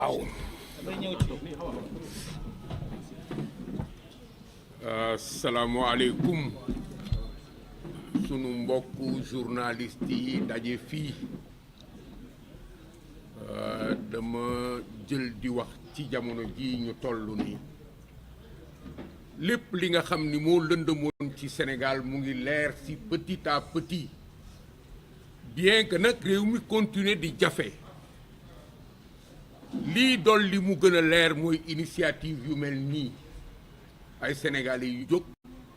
waaw asalaamaaleykum sunu mbokku journaliste yi daje fii dama jël di wax ci jamono ji ñu toll nii lépp li nga xam ni moo lëndëmoon ci Sénégal mu ngi leer ci petit à petit bien que nag réew mi continuer di jafe lii dolli mu gën a leer mooy initiative yu mel nii ay sénégalais yu jóg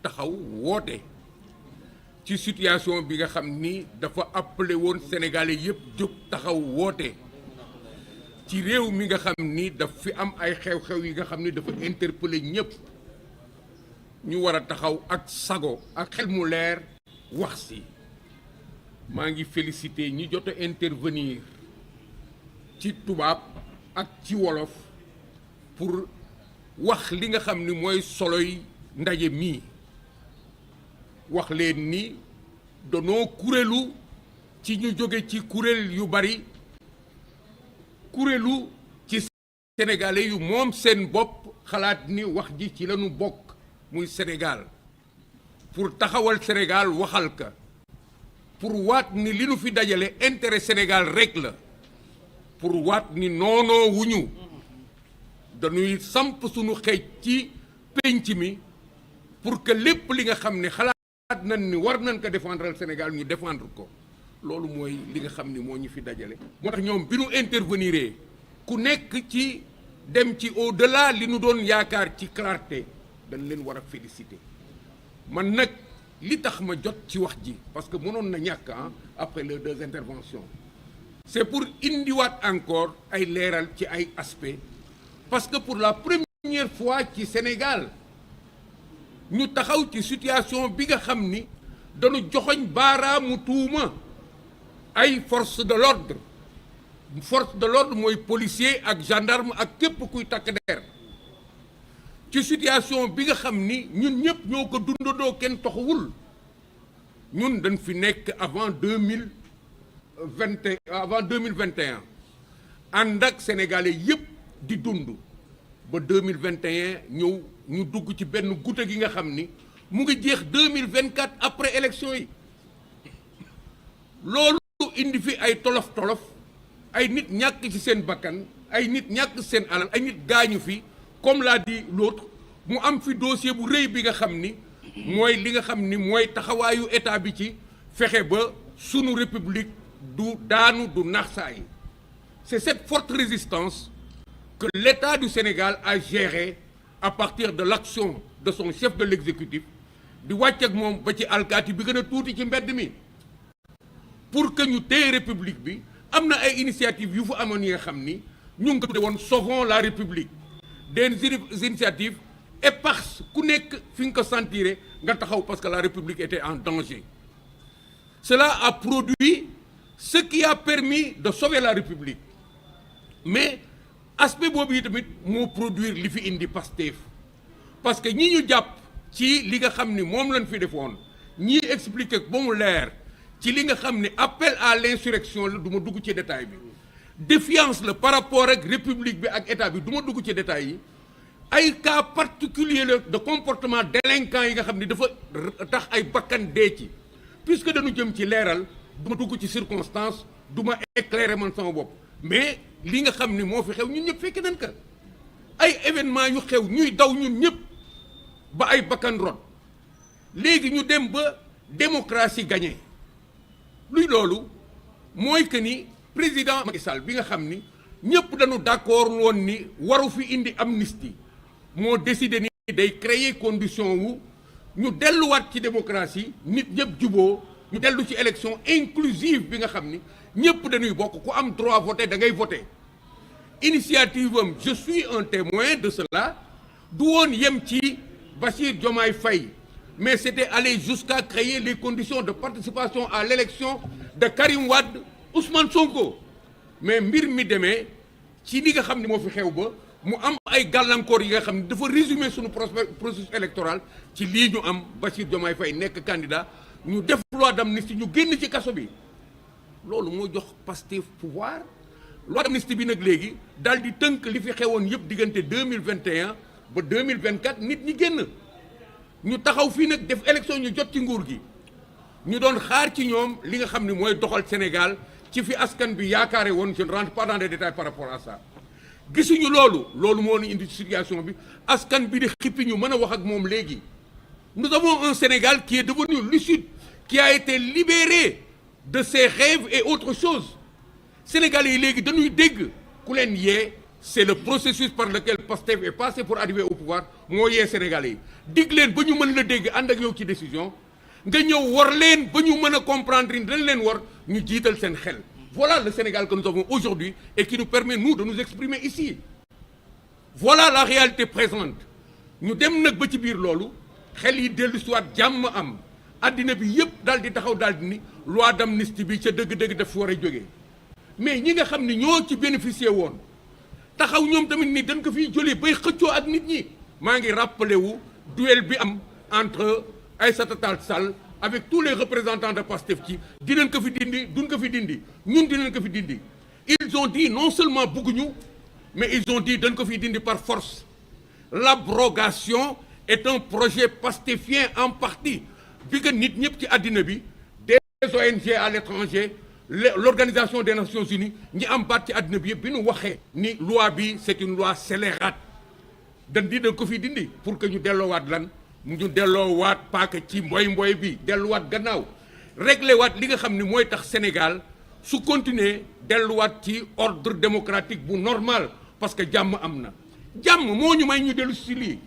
taxaw woote ci situation bi nga xam ni dafa appelé woon sénégalais yëpp jóg taxaw woote ci réew mi nga xam ni daf fi am ay xew-xew yi nga xam ni dafa interpellé ñëpp ñu war a taxaw ak sago ak xel mu leer wax si maa ngi félicité ñi jot a intervenir ci tubaab ak ci wolof pour wax li nga xam ni mooy soloy ndaje mii wax leen ni danoo kuréelu ci ñu jóge ci kuréel yu bari kuréelu ci sénégalais yu moom seen bopp xalaat ni wax ji ci lañu bokk muy Sénégal pour taxawal Sénégal waxal ka pour waat ni li nu fi dajale intérêt Sénégal rek la pour waat ni noonoo wuñu dañuy samp suñu xeej ci pénc mi pour que lépp li nga xam ne xalaat nañ ni war nañ ko défendre Sénégal ñu défendre ko loolu mooy li nga xam ni moo ñu fi dajale moo tax ñoom bi nu intervenir ku nekk ci dem ci au-delà li nu doon yaakaar ci clarté dañ leen war a féliciter man nag li tax ma jot ci wax ji parce que mënoon na ñàkk après les deux interventions c'est pour indiwaat encore ay leeral ci ay aspects parce que pour la première fois ci Sénégal ñu taxaw ci situation bi nga xam ni dañu joxoñ baaraamu tuuma ay force de l'ordre mooy policier ak gendarme ak képp kuy takk der ci situation bi nga xam ni ñun ñëpp ñoo ko dundandoo kenn toxuwul ñun dañ fi nekk avant 2021 ànd ak sénégalais yëpp di dund ba 2021 ñëw ñu dugg ci benn goutte gi nga xam ni mu ngi jeex 2024 après élection yi loolu indi fi ay tolof-tolof ay nit ñàkk ci seen bakkan ay nit ñàkk seen alal ay nit gaañu fi comme l'a dit l'autre mu am fi dossier bu rëy bi nga xam ni mooy li nga xam ni mooy taxawaayu état bi ci fexe ba sunu république du daanu du naxsaay c'est cette forte résistance que l'État du Sénégal a géré à partir de l'action de son chef de l'exécutif di wàcc ak moom ba ci alkaati bi gën a tuuti ci mbedd mi pour que ñu téye république bi am na ay initiatives yu fa amoon yi nga xam ni ñu ngi ko tudde woon sauvons la république des initiatives éparses ku nekk fi nga ko sentiré nga taxaw parce que la république était en danger cela a produit ce qui a permis de sauver la république mais aspect boobu yi tamit moo produire li fi indi Pastef parce que ñi ñu jàpp ci li nga xam ni moom lañ fi defoon ñii expliquer ba mu leer ci li nga xam ni appel à l'insurrection la du ma dugg ci détail bi défiance la par rapport ak république bi ak état bi du ma dugg ci détail yi ay cas particulier la de comportement délinquant yi nga xam ni dafa tax ay bakkan dee ci puisque dañu jëm ci leeral du ma dugg ci circonstance du ma éclairer man sama bopp mais li nga xam ni moo fi xew ñun ñëpp fekk nañ ko ay événement yu xew ñuy daw ñun ñëpp ba ay bakkan rot léegi ñu dem ba démocratie gagné luy loolu mooy que ni président Macky Sall bi nga xam ni ñëpp dañu d'accord woon ni waru fi indi amnistie moo décidé ni day créer condition wu ñu delluwaat ci démocratie nit ñëpp juboo ñu dellu ci élection inclusive bi nga xam ni ñëpp dañuy bokk ku am droit voter da ngay voter initiative am je suis un témoin de cela du woon yem ci Bassirou Diomaye Faye mais c'était aller jusqu'à créer les conditions de participation à l'élection de Karim Wade Ousmane Sonko mais mbir mi demee ci li nga xam ne moo fi xew ba mu am ay gàllankoor yi nga xam ne dafa résumer suñu processus électoral ci lii ñu am Bassirou Diomaye Faye nekk candidat ñu def loi d'amnistie ñu génn ci kaso bi loolu moo jox Pastef pouvoir loi d'amnistie bi nag léegi daal di tënk li fi xewoon yëpp diggante 2021 ba 2024 nit ñi génn ñu taxaw fii nag def élection ñu jot ci nguur gi ñu doon xaar ci ñoom li nga xam ne mooy doxal Sénégal ci fi askan bi yaakaare woon je ne rentre pas dans les détails par rapport à ça gisuñu loolu moo ñu indi situation bi askan bi di xippi ñu mën a wax ak moom léegi nous avons un Sénégal qui est devenu lucide qui a été libéré de ses rêves et autre chose Sénégalais yi léegi dañuy dégg ku leen yee c'est le processus par lequel Pastef est passé pour arriver au pouvoir moo yee Sénégalais yi dig leen ba ñu mën la dégg ànd ak yow ci décision nga ñëw war leen ba ñu mën a comprendre ni dañ leen war ñu jiital seen xel voilà le Sénégal que nous avons aujourd'hui et qui nous permet nous de nous exprimer ici voilà la réalité présente ñu dem nag ba ci biir loolu xel yi dellu si waat jàmm am addina bi yëpp daal di taxaw daal di ni loi d'amnistie bi ca dëgg-dëgg daf fi war a jógee mais ñi nga xam ni ñoo ci bénéficier woon taxaw ñoom tamit ni dañ ko fiy jëlee bay xëccoo ak nit ñi maa ngi rappelé wu duel bi am entre Aïssata Tall Sall avec tous les représentants de Pastef ci dinañ ko fi dindi duñ ko fi dindi ñun dinañ ko fi dindi ils ont dit non seulement bëgguñu mais ils ont dit dañ ko fi dindi par force l'abrogation est un projet pastéfien en partie bi nga nit ñëpp ci àddina bi des ONG à l'étranger l'organisation des Nations Unies ñi am baat ci àddina bi yëpp bi ñu waxee ni loi bi c'est une loi scélérate dañ ko fi dindi pour que ñu delloowaat lan ñu delloowaat paaka ci mboy bi delluwaat gannaaw réglé waat li nga xam ni mooy tax Sénégal su continuer delluwaat ci ordre démocratique bu normal parce que jàmm am na jàmm moo ñu may ñu dellu si lii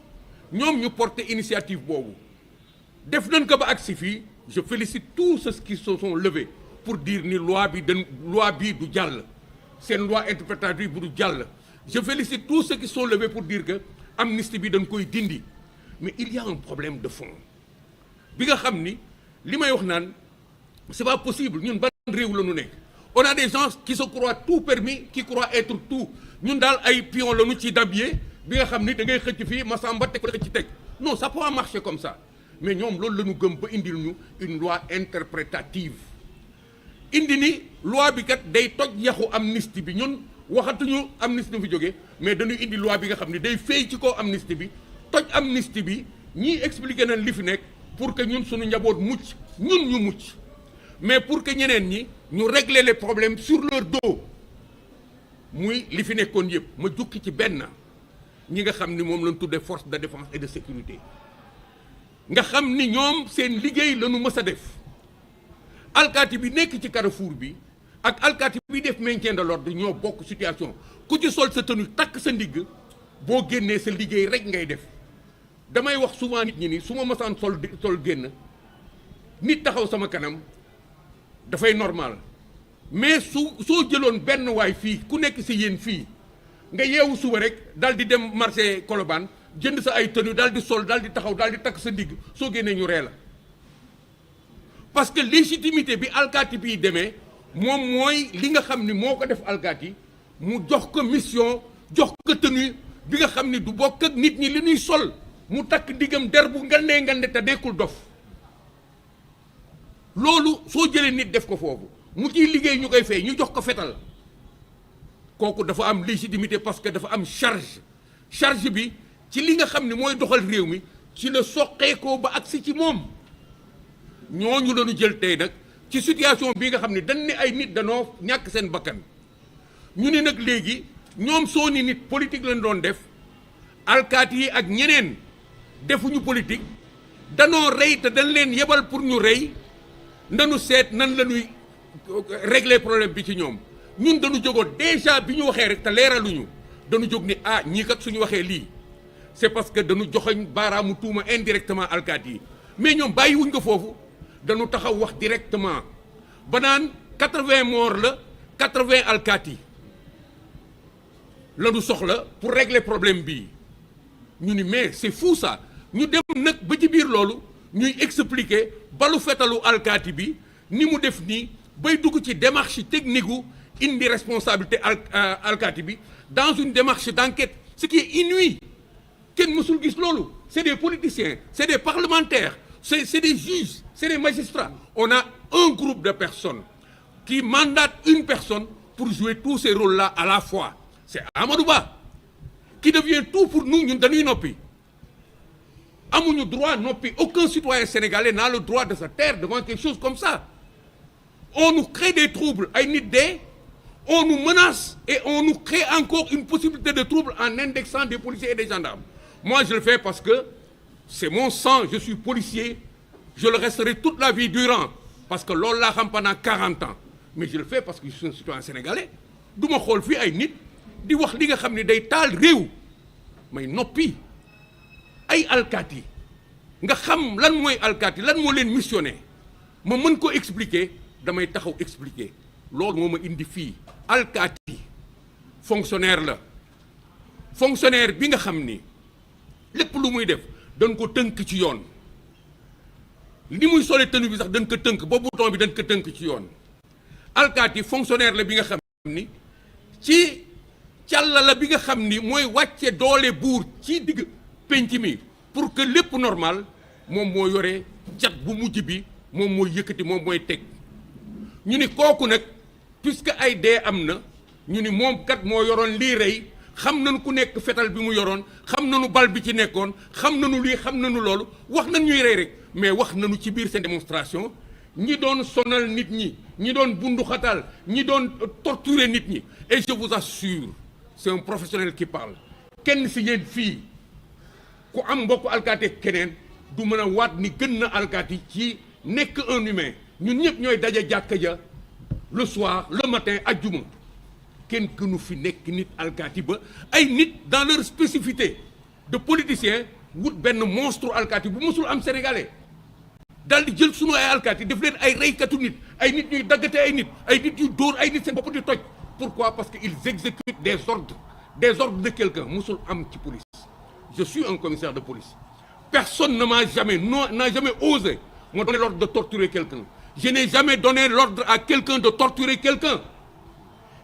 ñoom ñu porter initiative boobu def nañ ko ba agsi fii je félicite tous ceux qui se sont levés pour dire ni loi bi du jàll seen loi interprétative bu du jàll je félicite tous ceux qui sont levés pour dire que amnistie bi dañ koy dindi mais il y a un problème de fond bi nga xam ni li may wax naan c'est pas possible ñun ban réew la ñu nekk on a des gens qui se croient tout permis qui croient être tout ñun daal ay pion la ñu ci dabier bi nga xam ni da ngay xëcc fii Massamba teg xëcc teg non ça peut pas marcher comme ça mais ñoom loolu la ñu gëm ba indil ñu une loi interprétative indi ni loi bi kat day toj yaxu amnistie bi ñun waxatuñu amnistie fi jógee mais dañuy indi loi bi nga xam ni day fay ci kaw amnistie bi toj amnistie bi ñii expliqué nañ li fi nekk pour que ñun suñu njaboot mucc ñun ñu mucc mais pour que ñeneen ñi ñu régler les problèmes sur leur dos muy li fi nekkoon yëpp ma jukki ci benn ñi nga xam ni moom lañ tuddee force de défense et de sécurité nga xam ni ñoom seen liggéey la ñu mës a def alkaati bi nekk ci carrefour bi ak alkaati bi def maintien de l'ordre ñoo bokk situation ku ci sol sa tenue takk sa ndigg boo génnee sa liggéey rek ngay def damay wax souvent nit ñi ni su ma masaan sol génn nit taxaw sama kanam dafay normal mais soo jëloon benn waay fii ku nekk si yéen fii nga yeewu suba rek daal di dem marché Colobane jënd sa ay tenue daal di sol daal di taxaw daal di takk sa ndigg soo génnee ñu ree la parce que légitimité bi alkaati bi demee moom mooy li nga xam ni moo ko def alkaati mu jox ko mission jox ko tenue bi nga xam ni du bokk ak nit ñi li ñuy sol mu takk diggam der bu ngande te nekkul dof loolu soo jëlee nit def ko foofu mu ciy liggéey ñu koy fay ñu jox ko fetal kooku dafa am légitimité parce que dafa am charge bi ci li nga xam ni mooy doxal réew mi ci la soqeekoo ba agsi ci moom ñooñu lañu jël tey nag ci situation bi nga xam ni dañ ne ay nit danoo ñàkk seen bakkan ñu ne nag léegi ñoom soo ni nit politique lañ doon def alkaati yi ak ñeneen defuñu politique danoo rey te dañ leen yebal pour ñu rey nanu seet nan la ñuy régler problème bi ci ñoom ñun dañu jógoon déjà bi ñu waxee rek te leeraluñu dañu jóg ni ñii kat suñu waxee lii c'est parce que dañu joxoñ baaraamu tuuma indirectement alkaati yi mais ñoom bàyyiwuñ ko foofu dañu taxaw wax directement ba naan 80 morts la 80 alkaati la ñu soxla pour régler problème bii ñu ni mais c'est fou ça ñu dem nag ba ci biir loolu ñuy expliquer balu fetalu alkaati bi ni mu def nii bay dugg ci démarche technique gu indi responsabilité alkaati bi dans une démarche d'enquête ce qui est inouï kenn mësul gis loolu c'est des politiciens c'est des parlementaires c'est des juges c'est des magistrats on a un groupe de personnes qui mandatent une personne pour jouer tous ces rôles-là à la fois. C'est Amadou Ba qui devient tout pour nous, ñun dañuy noppi. Amuñu droit noppi. Aucun citoyen sénégalais n'a le droit de se taire devant quelque chose comme ça. On nous crée des troubles, ay nit dee, on nous menace et on nous crée encore une possibilité de trouble en indexant des policiers et des gendarmes. Moi, je le fais parce que c'est mon sang, je suis policier, je le resterai toute la vie durant, parce que loolu laa xam pendant 40 ans. Mais je le fais parce que je suis un citoyen sénégalais. Du ma xool fii ay nit di wax li nga xam ne day taal réew may noppi. Ay alkaati nga xam lan mooy alkaati lan moo leen missionné ma mën ko expliquer damay taxaw expliquer loolu moo ma indi fii. Alkaati fonctionnaire la fonctionnaire bi nga xam ni lépp lu muy def dañ ko tënk ci yoon li muy solee tenue bi sax dañ ko tënk ba bouton bi dañ ko tënk ci yoon. Alkaati fonctionnaire la bi nga xam ni ci càlla la bi nga xam ni mooy wàcce doole buur ci digg penc mi pour que lépp normal moom moo yore cat bu mujj bi moom mooy yëkkati moom mooy teg ñu ni kooku nag puisque ay dee am na ñu ni moom kat moo yoroon lii rey xam nañu ku nekk fetal bi mu yoroon xam nañu bal bi ci nekkoon xam nañu lii xam nañu loolu wax nañ ñuy rey rek mais wax nañu ci biir seen démonstration ñi doon sonal nit ñi doon bunduxatal ñi doon torturer nit ñi. Et je vous assure c'est un professionnel qui parle kenn si yéen fii ku am mbokku alkaati keneen du mën a waat ni gën na alkaati ci nekk un humain. ñun ñëpp ñooy daje jàkka ja le soir le matin ajjuma kenn gënu fi nekk nit alkaati ba ay nit dans leur spécificité de politicien wut benn monstre alkaati bu mësul am sénégalais daal di jël sunu ay alkaati def leen ay reykatu nit ay nit ñuy daggate ay nit ñuy dóor ay nit seen bopp di toj. Pourquoi? Parce qu'ils exécutent des ordres de quelqu'un mësul am ci police. Je suis un commissaire de police. Personne ne m'a jamais osé me donner l'ordre de torturer quelqu'un. Je n'ai jamais donné l'ordre à quelqu'un de torturer quelqu'un.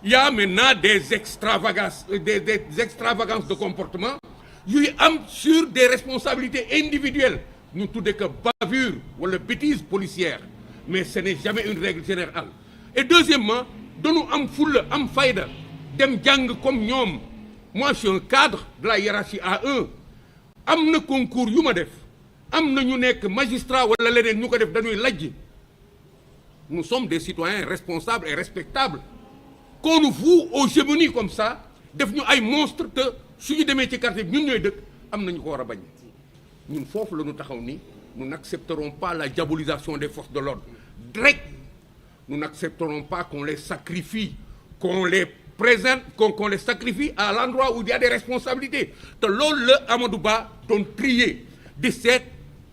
Il y a maintenant des extravagances de comportement yuy am sur des responsabilités individuelles. Ñu tuddee que bavure wala bêtise policière, mais ce n'est jamais une règle générale. Et deuxièmement, dañu am fulla am fayda dem jàng comme ñoom. Moi je suis un cadre de la hiérarchie A1 am na concours yu ma def am na ñu nekk magistrat wala leneen ñu ko def dañuy lajj. Nous sommes des citoyens responsables et respectables. Qu'on nous voue aux gémonies comme ça def ñu ay monstres te suñu demee ci quartier bi ñun ñooy dëkk am na ñu ko war a bañ. Ñun foofu la ñu taxaw ni nous n'accepterons pas la diabolisation des forces de l'ordre. Direct, nous n'accepterons pas qu'on les sacrifie, qu'on les présente, qu'on les sacrifie à l'endroit où il y a des responsabilités. Te loolu la Amadou Ba doon trier di seet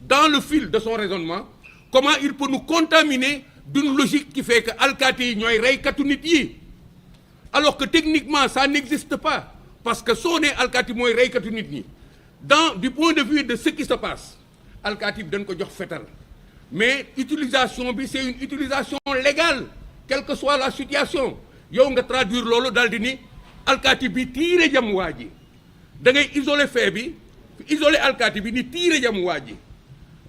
dans le fil de son raisonnement comment il peut nous contaminer d'une logique qui fait que alkaati yi ñooy reykatu nit yi alors que techniquement ça n'existe pas parce que soo nee alkaati mooy reykatu nit ñi du point de vue de ce qui se passe alkaati bi dañ ko jox fetal mais utilisation bi c'est une utilisation légale quelle que soit la situation yow nga traduire loolu daal di ni alkaati bi tiire jam waa ji da ngay isoler fait bi isoler alkaati bi ni tiire jam waa ji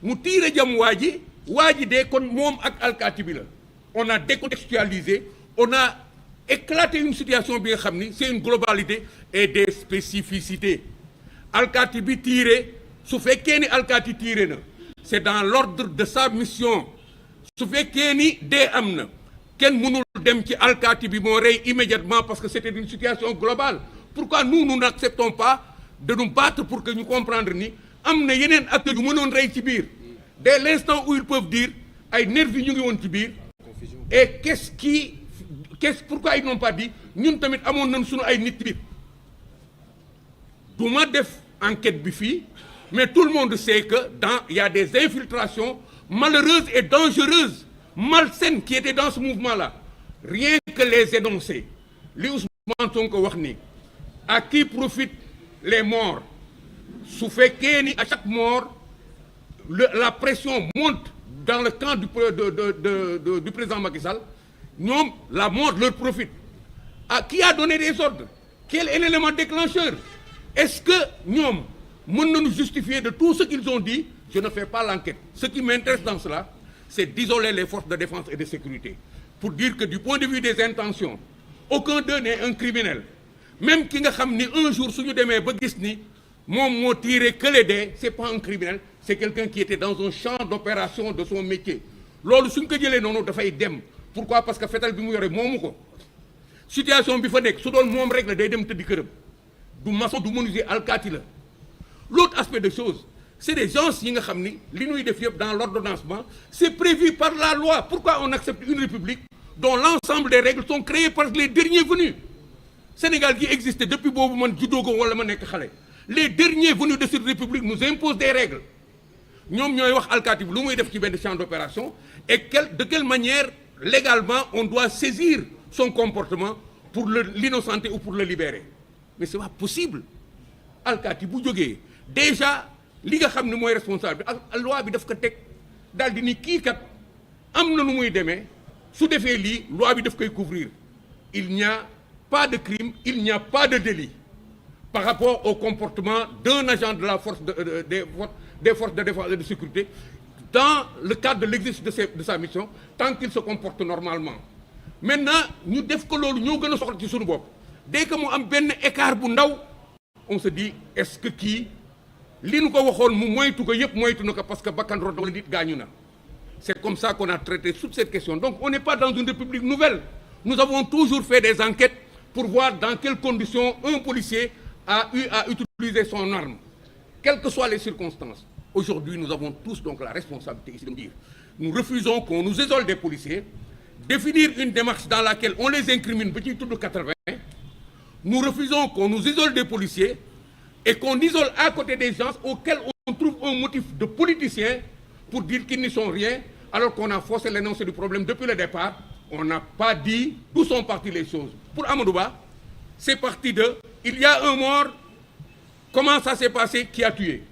mu tiire jam waa ji dee kon moom ak alkaati bi la on a décontextualisé on a éclaté une situation bi nga xam ni c'est une globalité et des spécificités alkaati bi tiire su fekkee ni alkaati tiire na c'est dans l'ordre de sa mission su fekkee ni dee am na kenn mënul dem ci alkaati bi moo rey immédiatement parce que c'était une situation globale. Pourquoi nous n'acceptons pas de nous battre pour que ñu comprendre ni am na yeneen acteurs yu mënoon rey ci biir dès l'instant où ils peuvent dire ay nervis ñu ngi woon ci biir et pourquoi ils n'ont pas dit ñun tamit amoon nañ suñu ay nit biir. du ma def enquête bi fii mais tout le monde sait que il y a des infiltrations malheureuses et dangereuses malsaines qui étaient dans ce mouvement-là. Rien que les énoncer li Ousmane Sonko wax ni à qui profitent les morts su fekkee ni à chaque mort la pression monte dans le camp du président Macky Sall ñoom la mort leur profite. À qui a donné des ordres? Quel est l'élément déclencheur? Est-ce que ñoom mën nañu justifier de tout ce qu'ils ont dit? Je ne fais pas l'enquête. Ce qui m'intéresse dans cela, c'est d'isoler les forces de défense et de sécurité pour dire que du point de vue des intentions, aucun d'eux n'est un criminel même ki nga xam ni un jour suñu demee ba gis ni moom moo tiré que les dés c'est pas un criminel c'est quelqu'un qui était dans un champ d'opération de son métier loolu suñ ko jëlee noonu dafay dem pourquoi parce que fetal bi mu yore moomu ko situation bi fa nekk su doon moom rek la day dem tëddi këram du maçon du menuisier alkaati la l'autre aspect de chose c'est des gens yi nga xam ni li ñuy def yëpp dans l'ordonnancement c'est prévu par la loi pourquoi on accepte une république dont l'ensemble des règles sont créées par les derniers venus Sénégal qui existait depuis boobu man juddoogo wala ma nekk xale les derniers venus de cette république nous imposent des règles ñoom ñooy wax alkaati bi lu muy def ci benn champ d'opération et de quelle manière légalement on doit saisir son comportement pour l'innocenter ou pour le libérer mais c'est pas possible alkaati bu jógee déjà li nga xam ne mooy responsable bi ak loi bi daf ko teg daal di ni kii kat am na nu muy demee su defee lii loi bi daf koy couvrir il n'y a pas de crime il n'y a pas de délit par rapport au comportement d'un agent de la force des forces de défense et de sécurité dans le cadre de l'exercice de sa mission tant qu'il se comporte normalement maintenant ñu def ko loolu ñoo gën a soxla ci suñu bopp dès que mu am benn écart bu ndaw on se dit est-ce que kii li nu ko waxoon mu moytu ko yëpp moytu na ko parce que bakkan rot wala nit gaañu na c'est comme ça qu'on a traité toute cette question donc on n'est pas dans une république nouvelle nous avons toujours fait des enquêtes pour voir dans quelles conditions un policier a eu à utiliser son arme quelles que soient les circonstances aujourd'hui nous avons tous donc la responsabilité ici de dire nous refusons qu'on nous isole des policiers définir une démarche dans laquelle on les incrimine ba ciy tudd 80 nous refusons qu'on nous isole des policiers et qu'on isole à côté des gens auxquels on trouve un motif de politicien pour dire qu'ils n'y sont rien alors qu'on a forcé l'énoncé du problème depuis le départ on n'a pas dit d'où sont parties les choses pour Amadou Ba c'est parti de il y a un mort comment ça s'est passé qui a tué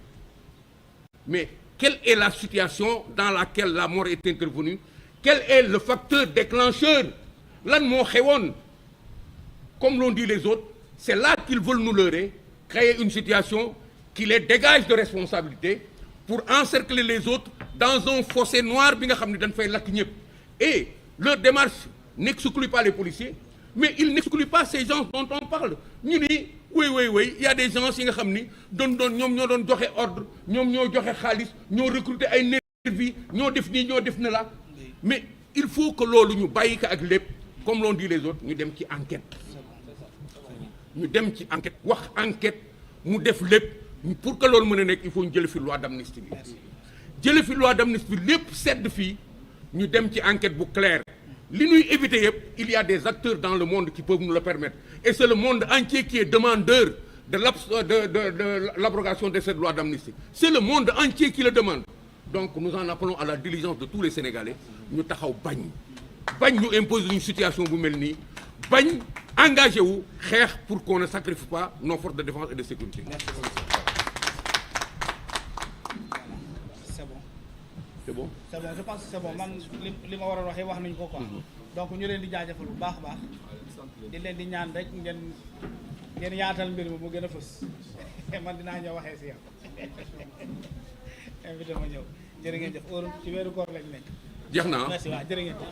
mais quelle est la situation dans laquelle la mort est intervenue quel est le facteur déclencheur lan moo xewoon comme l'ont dit les autres c'est là qu'ils veulent nous leurrer créer une situation qui les dégage de responsabilité pour encercler les autres dans un fossé noir bi nga xam ne dañ fay lakk ñëpp et leur démarche n'exclut pas les policiers mais il n'exclut pas ces gens dont on parle ñu ni oui il y a des gens yi nga xam ni ñoom ñoo doon joxe ordre ñoom ñoo joxe xaalis ñoo recruter ay nervis ñoo def nii ñoo def na la mais il faut que loolu ñu bàyyi ko ak lépp comme l'ont dit les autres ñu dem ci enquête wax enquête mu def lépp pour que loolu mën a nekk il faut ñu jële fi loi d'amnistie bi jële fi loi d'amnistie bi lépp sedd fii ñu dem ci enquête bu claire li ñuy éviter yëpp il y a des acteurs dans le monde qui peuvent nous le permettre et c'est le monde entier qui est demandeur de l'abrogation de cette loi d'amnistie c'est le monde entier qui le demande donc nous en appelons à la diligence de tous les Sénégalais ñu taxaw bañ ñu imposer une situation bu mel nii bañ engagé wu xeex pour qu'on ne sacrifie pas nos forces de défense et de sécurité. C'est bon je pense que c'est bon man li ma waroon waxee wax nañu ko quoi. donc ñu leen di jaajëfal bu baax a baax di leen di ñaan rek ngeen yaatal mbir mi mu gën a fës man dinaa ñëw waxee si yow invité ma ñëw jërë ngeen jëf heure ci weeru koor lañ nekk. jeex na merci waaw jërë ngeen jëf.